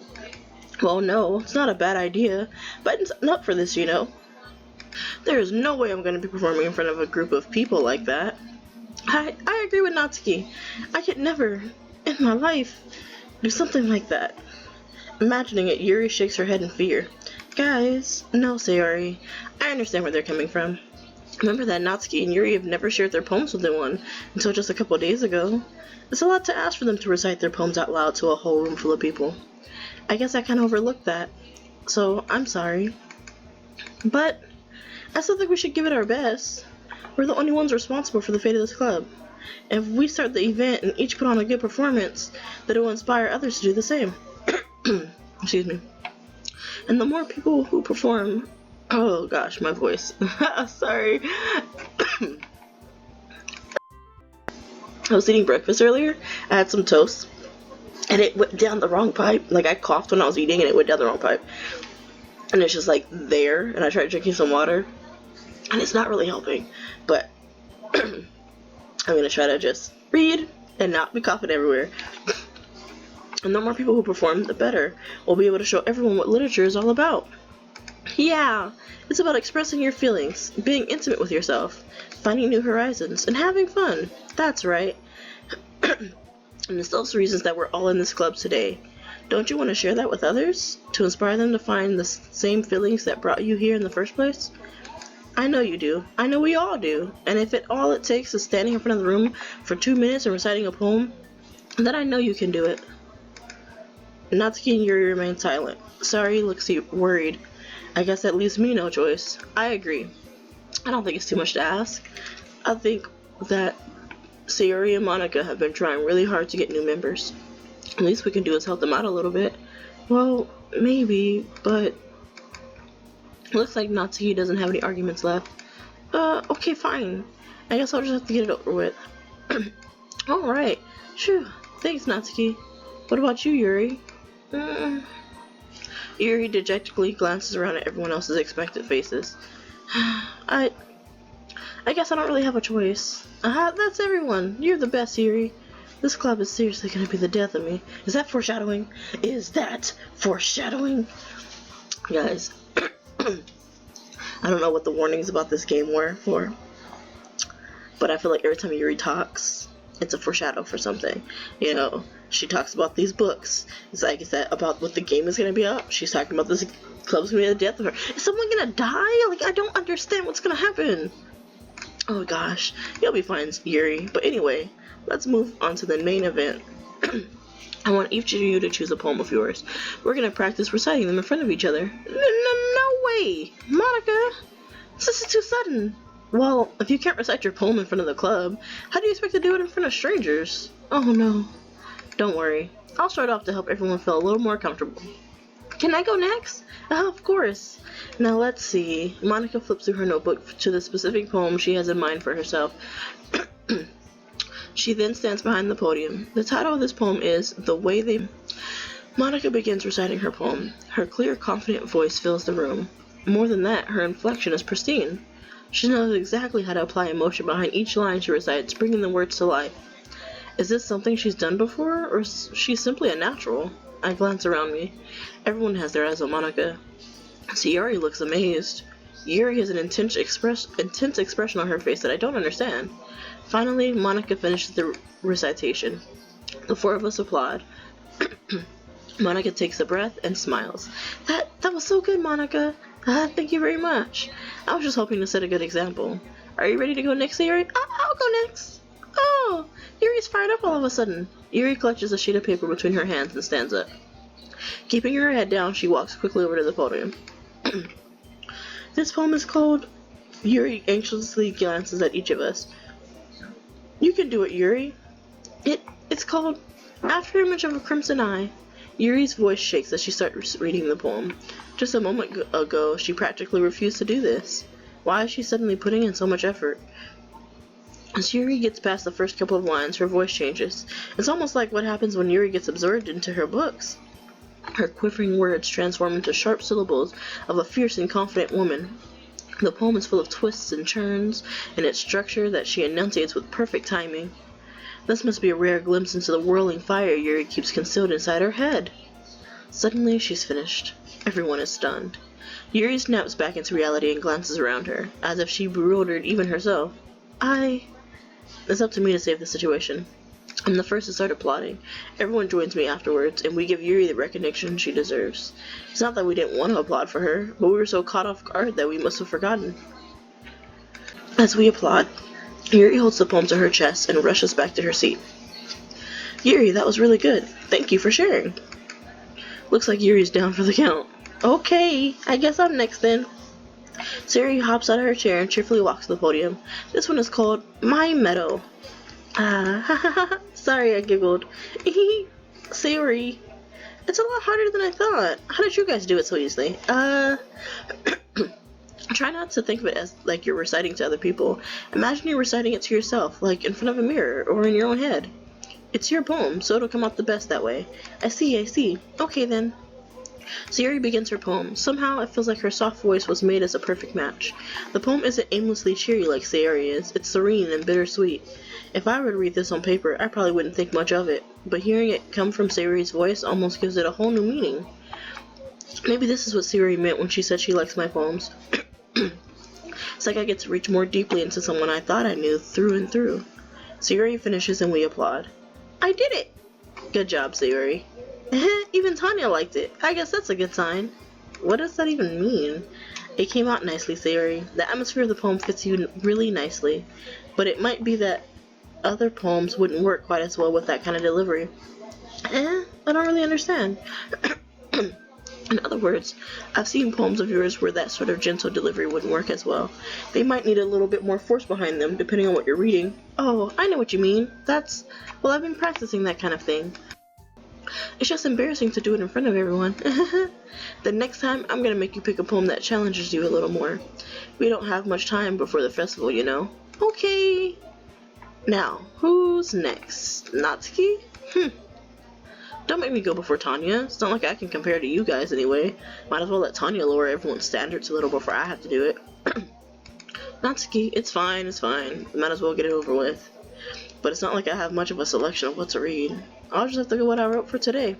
Speaker 1: Well, no, it's not a bad idea. Button's up for this, you know. There is no way I'm going to be performing in front of a group of people like that. I agree with Natsuki. I could never, in my life, do something like that. Imagining it, Yuri shakes her head in fear. Guys, no, Sayori. I understand where they're coming from. Remember that Natsuki and Yuri have never shared their poems with anyone until just a couple days ago. It's a lot to ask for them to recite their poems out loud to a whole room full of people. I guess I kind of overlooked that. So, I'm sorry. But I still think we should give it our best. We're the only ones responsible for the fate of this club. If we start the event and each put on a good performance, that it will inspire others to do the same. Excuse me. And the more people who perform... Oh gosh, my voice. Sorry. I was eating breakfast earlier. I had some toast. and it went down the wrong pipe. Like, I coughed when I was eating, and it went down the wrong pipe. And it's just, like, there, and I tried drinking some water, and it's not really helping. But I'm gonna try to just read and not be coughing everywhere. And the more people who perform, the better. We'll be able to show everyone what literature is all about. Yeah, it's about expressing your feelings, being intimate with yourself, finding new horizons, and having fun. That's right. And it's those reasons that we're all in this club today. Don't you want to share that with others? To inspire them to find the same feelings that brought you here in the first place? I know you do. I know we all do. And if all it takes is standing in front of the room for 2 minutes and reciting a poem, then I know you can do it. Natsuki and Yuri remain silent. Sari looks worried. I guess that leaves me no choice. I agree. I don't think it's too much to ask. I think that Sayori and Monica have been trying really hard to get new members. The least we can do is help them out a little bit. Well, maybe, but looks like Natsuki doesn't have any arguments left. Okay, fine. I guess I'll just have to get it over with. Alright. Phew. Thanks, Natsuki. What about you, Yuri? Yuri dejectedly glances around at everyone else's expectant faces. I guess I don't really have a choice. That's everyone. You're the best, Yuri. This club is seriously gonna be the death of me. Is that foreshadowing? Is that foreshadowing? Guys, I don't know what the warnings about this game were for, but I feel like every time Yuri talks, it's a foreshadow for something. You know, she talks about these books. It's like, is that about what the game is gonna be about? She's talking about this club's gonna be the death of her. Is someone gonna die? Like, I don't understand what's gonna happen. Oh gosh, you'll be fine, Yuri. But anyway, let's move on to the main event. I want each of you to choose a poem of yours. We're gonna practice reciting them in front of each other. No way! Monica! This is too sudden. Well, if you can't recite your poem in front of the club, how do you expect to do it in front of strangers? Oh no. Don't worry. I'll start off to help everyone feel a little more comfortable. Can I go next? Of course. Now let's see. Monica flips through her notebook to the specific poem she has in mind for herself. She then stands behind the podium. The title of this poem is The Way They... Monica begins reciting her poem. Her clear, confident voice fills the room. More than that, her inflection is pristine. She knows exactly how to apply emotion behind each line she recites, bringing the words to life. Is this something she's done before, or is she simply a natural? I glance around me. Everyone has their eyes on Monica. Sayori looks amazed. Yuri has an intense expression on her face that I don't understand. Finally, Monica finishes the recitation. The four of us applaud. Monica takes a breath and smiles. That was so good, Monica. Thank you very much. I was just hoping to set a good example. Are you ready to go next, Yuri? I'll go next. Oh, Yuri's fired up all of a sudden. Yuri clutches a sheet of paper between her hands and stands up. Keeping her head down, she walks quickly over to the podium. This poem is called... Yuri anxiously glances at each of us. You can do it, Yuri. It's called After Image of a Crimson Eye. Yuri's voice shakes as she starts reading the poem. Just a moment ago, she practically refused to do this. Why is she suddenly putting in so much effort? As Yuri gets past the first couple of lines, her voice changes. It's almost like what happens when Yuri gets absorbed into her books. Her quivering words transform into sharp syllables of a fierce and confident woman. The poem is full of twists and turns in its structure that she enunciates with perfect timing. This must be a rare glimpse into the whirling fire Yuri keeps concealed inside her head. Suddenly, she's finished. Everyone is stunned. Yuri snaps back into reality and glances around her, as if she bewildered even herself. It's up to me to save the situation. I'm the first to start applauding. Everyone joins me afterwards, and we give Yuri the recognition she deserves. It's not that we didn't want to applaud for her, but we were so caught off guard that we must have forgotten. As we applaud, Yuri holds the poem to her chest and rushes back to her seat. Yuri, that was really good. Thank you for sharing. Looks like Yuri's down for the count. Okay, I guess I'm next then. Sayori hops out of her chair and cheerfully walks to the podium. This one is called My Meadow. Sorry, I giggled. Sayori, it's a lot harder than I thought. How did you guys do it so easily? Try not to think of it as like you're reciting to other people. Imagine you're reciting it to yourself, like in front of a mirror or in your own head. It's your poem, so it'll come out the best that way. I see. Okay then. Sayori begins her poem. Somehow it feels like her soft voice was made as a perfect match. The poem isn't aimlessly cheery like Sayori is. It's serene and bittersweet. If I were to read this on paper, I probably wouldn't think much of it. But hearing it come from Sayori's voice almost gives it a whole new meaning. Maybe this is what Sayori meant when she said she likes my poems. It's like I get to reach more deeply into someone I thought I knew through and through. Sayori finishes and we applaud. I did it! Good job, Sayori. Even Tanya liked it. I guess that's a good sign. What does that even mean? It came out nicely, Sayori. The atmosphere of the poem fits you really nicely. But it might be that other poems wouldn't work quite as well with that kind of delivery. I don't really understand. In other words, I've seen poems of yours where that sort of gentle delivery wouldn't work as well. They might need a little bit more force behind them, depending on what you're reading. Oh, I know what you mean. Well, I've been practicing that kind of thing. It's just embarrassing to do it in front of everyone. The next time, I'm gonna make you pick a poem that challenges you a little more. We don't have much time before the festival, you know. Okay. Now, who's next? Natsuki? Don't make me go before Tanya. It's not like I can compare to you guys anyway. Might as well let Tanya lower everyone's standards a little before I have to do it. Natsuki, it's fine. Might as well get it over with. But it's not like I have much of a selection of what to read. I'll just have to go what I wrote for today.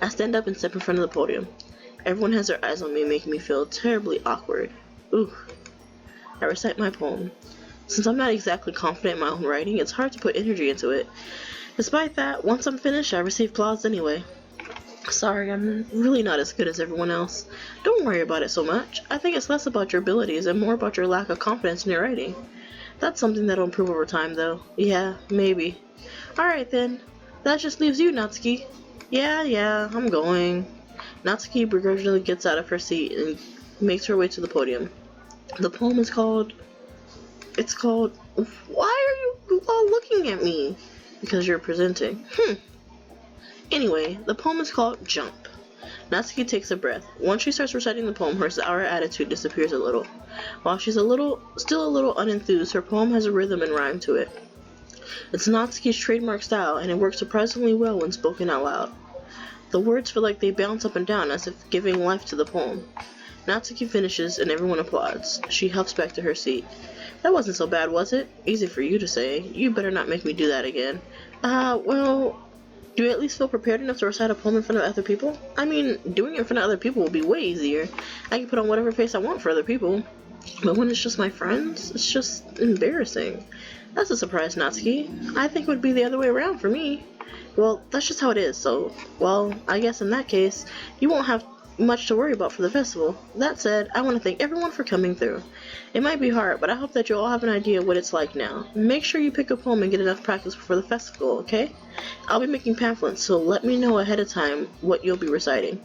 Speaker 1: I stand up and step in front of the podium. Everyone has their eyes on me, making me feel terribly awkward. Ooh. I recite my poem. Since I'm not exactly confident in my own writing, it's hard to put energy into it. Despite that, once I'm finished, I receive applause anyway. Sorry, I'm really not as good as everyone else. Don't worry about it so much. I think it's less about your abilities and more about your lack of confidence in your writing. That's something that'll improve over time, though. Yeah, maybe. Alright then. That just leaves you, Natsuki. Yeah, I'm going. Natsuki begrudgingly gets out of her seat and makes her way to the podium. The poem is called... Why are you all looking at me? Because you're presenting. Anyway, the poem is called Jump. Natsuki takes a breath. Once she starts reciting the poem, her sour attitude disappears a little. While she's still a little unenthused, her poem has a rhythm and rhyme to it. It's Natsuki's trademark style, and it works surprisingly well when spoken out loud. The words feel like they bounce up and down as if giving life to the poem. Natsuki finishes, and everyone applauds. She huffs back to her seat. That wasn't so bad, was it? Easy for you to say. You better not make me do that again. Well... Do you at least feel prepared enough to recite a poem in front of other people? I mean, doing it in front of other people will be way easier. I can put on whatever face I want for other people. But when it's just my friends, it's just embarrassing. That's a surprise, Natsuki. I think it would be the other way around for me. Well, that's just how it is, so... Well, I guess in that case, you won't have much to worry about for the festival. That said, I want to thank everyone for coming through. It might be hard, but I hope that you all have an idea of what it's like now. Make sure you pick a poem and get enough practice before the festival, okay? I'll be making pamphlets, so let me know ahead of time what you'll be reciting.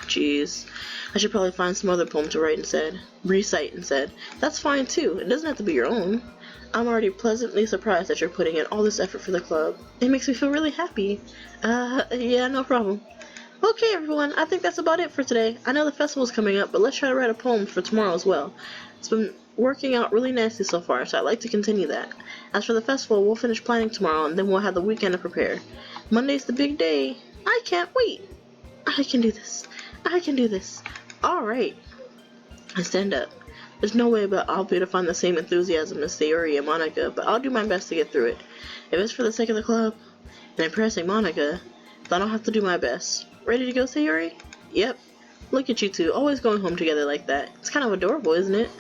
Speaker 1: Jeez. I should probably find some other poem to recite instead. That's fine too. It doesn't have to be your own. I'm already pleasantly surprised that you're putting in all this effort for the club. It makes me feel really happy. Yeah, no problem. Okay, everyone, I think that's about it for today. I know the festival's coming up, but let's try to write a poem for tomorrow as well. It's been working out really nicely so far, so I'd like to continue that. As for the festival, we'll finish planning tomorrow, and then we'll have the weekend to prepare. Monday's the big day. I can't wait. I can do this. Alright. I stand up. There's no way but I'll be able to find the same enthusiasm as Sayori and Monica, but I'll do my best to get through it. If it's for the sake of the club, and impressing Monica, then I'll have to do my best. Ready to go, Sayori? Yep. Look at you two, always going home together like that. It's kind of adorable, isn't it?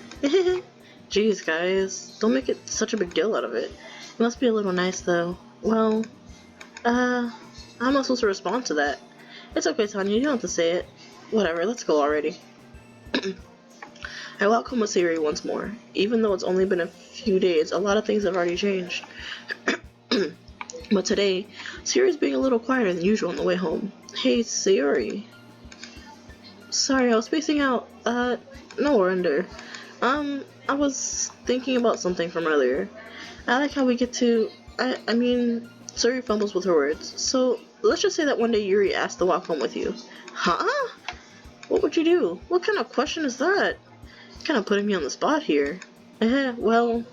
Speaker 1: Jeez, guys. Don't make it such a big deal out of it. It must be a little nice, though. Well, how am I supposed to respond to that? It's okay, Tanya, you don't have to say it. Whatever, let's go already. I walk home with Sayori once more. Even though it's only been a few days, a lot of things have already changed. But today, Sayori's being a little quieter than usual on the way home. Hey, Sayori. Sorry, I was spacing out. No wonder. I was thinking about something from earlier. I like how we get to... I mean, Sayori fumbles with her words. So, let's just say that one day Yuri asked to walk home with you. Huh? What would you do? What kind of question is that? Kind of putting me on the spot here. Well...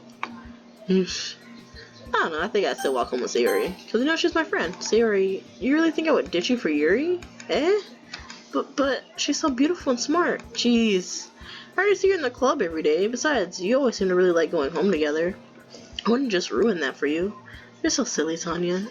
Speaker 1: I don't know, I think I'd still walk home with Sayori. Because, you know, she's my friend. Sayori, you really think I would ditch you for Yuri? Eh? But she's so beautiful and smart. Jeez. I already see her in the club every day. Besides, you always seem to really like going home together. I wouldn't just ruin that for you. You're so silly, Tanya.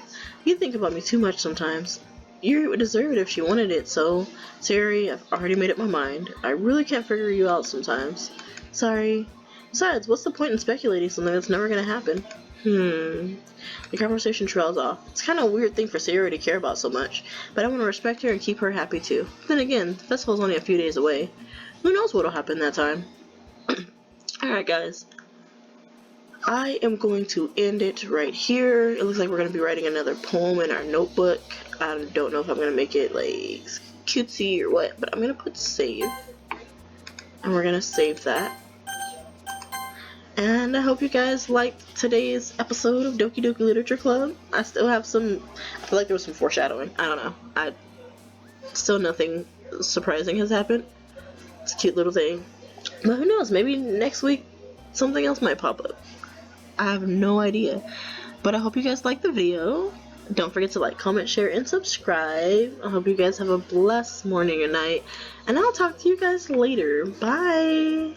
Speaker 1: You think about me too much sometimes. Yuri would deserve it if she wanted it, so... Sayori, I've already made up my mind. I really can't figure you out sometimes. Sorry. Besides, what's the point in speculating something that's never gonna happen? The conversation trails off. It's kind of a weird thing for Sayori to care about so much, but I want to respect her and keep her happy too. Then again, the festival's only a few days away. Who knows what'll happen that time? Alright guys, I am going to end it right here. It looks like we're going to be writing another poem in our notebook. I don't know if I'm going to make it like cutesy or what, but I'm going to put save. And we're going to save that. And I hope you guys liked today's episode of Doki Doki Literature Club. I still have some, I feel like there was some foreshadowing. I don't know. Still nothing surprising has happened. It's a cute little thing. But who knows, maybe next week something else might pop up. I have no idea. But I hope you guys liked the video. Don't forget to like, comment, share, and subscribe. I hope you guys have a blessed morning or night. And I'll talk to you guys later. Bye!